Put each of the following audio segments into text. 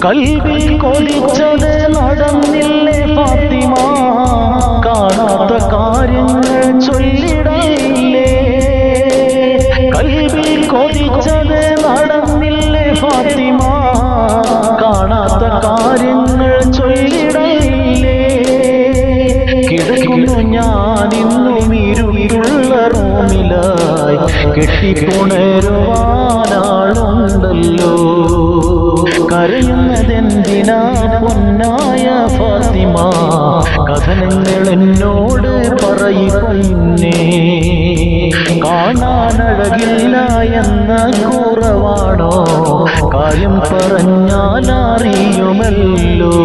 കൽവിൽ കൊതിച്ചത് നടന്നില്ലേ ഫാത്തിമ, കാണാത്ത കാര്യങ്ങൾ ചൊല്ലിടയില്ലേ. കൽവിൽ കൊതിച്ചത് നടന്നില്ലേ ഫാത്തിമ, കാണാത്ത കാര്യങ്ങൾ ചൊല്ലിടയില്ലേ. കിടക്കുന്നു ഞാനിന്നും ഇരുളുള്ള റൂമിലായി, കെട്ടിപ്പുണരുവാനാളുണ്ടല്ലോ. കരയുന്നതെന്തിനാ പൊന്നായ ഫാത്തിമ, കഥനങ്ങൾ എന്നോട് പറയുന്നേ. കാണാനഴകില്ല എന്ന കുറവാണോ, കാര്യം പറഞ്ഞാൽ അറിയുമല്ലോ.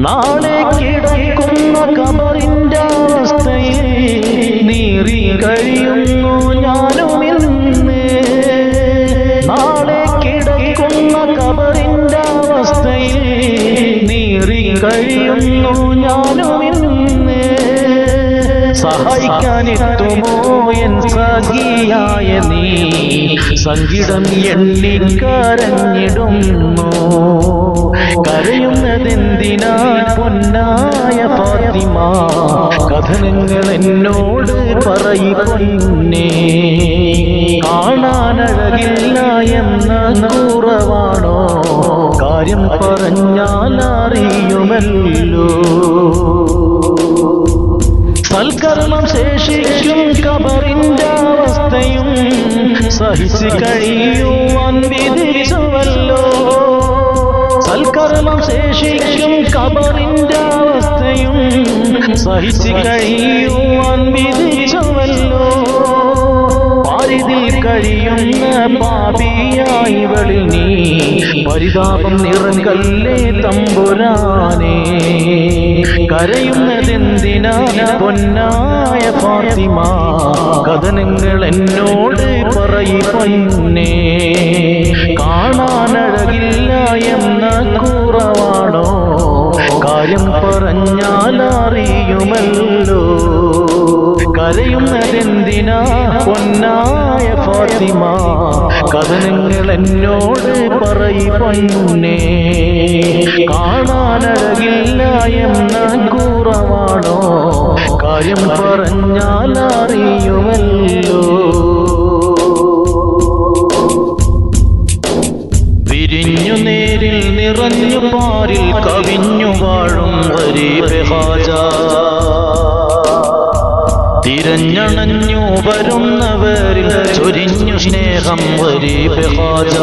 നാളെ കിടക്കുന്ന ഖബറിന്റെ അവസ്ഥയിൽ നീറി കഴിയുന്നു ഞാനും ഇന്ന്. നാളെ കിടക്കുന്ന ഖബറിന്റെ അവസ്ഥയിൽ നീറി കഴിയുന്നു ഞാനും ഇന്ന്. സഹായിക്കാനെത്തുമോ എൻ സഖിയായ നീ, സങ്കടം എണ്ണിക്കരഞ്ഞിടുന്നു. കരയുന്നതെന്തിനാ പൊന്നായ ഫാത്തിമ, കഥനങ്ങൾ എന്നോട് പറയുന്നേ. കാണാനഴകില്ല എന്ന കുറവാണോ, കാര്യം പറഞ്ഞാൽ അറിയുമല്ലോ. സൽക്കർമ്മം ശേഷിക്കും ഖബറിന്റെ അവസ്ഥയും സഹിച്ച് കഴിയുവാൻ വിധിച്ചുവല്ലോ. സൽക്കർമ്മം ശേഷിക്കും ഖബറിന്റെ അവസ്ഥയും സഹിച്ച് കഴിയുവാൻ വിധിച്ചുവല്ലോ. പാരിതിൽ കഴിയുന്ന പാപിയായിവളിൽ നീ പരിതാപം നിറങ്കല്ലേ തമ്പുരാനേ. കരയുന്നതെന്തിനാ പൊന്നായ ഫാത്തിമ, കഥനങ്ങൾ എന്നോട് പറയുന്നേ. കാണാനഴകില്ല എന്ന കുറവാണോ, കാര്യം പറഞ്ഞാൽ അറിയുമല്ലോ. കരയുന്നതെന്തിനാ പൊന്നായ ഫാത്തിമ, കഥനങ്ങൾ എന്നോട് പറയുന്നേ. കാണാനഴകില്ല എന്ന കുറവാണോ, കാര്യം പറഞ്ഞാൽ അറിയുമല്ലോ. വിരിഞ്ഞു നേരിൽ നിറഞ്ഞു പാരിൽ കവിഞ്ഞു വാഴും ഗരീബ് ഖാജ, തിരഞ്ഞണഞ്ഞു വരുന്നവരിൽ ചൊരിഞ്ഞു സ്നേഹം ഗരീബ് ഖാജ.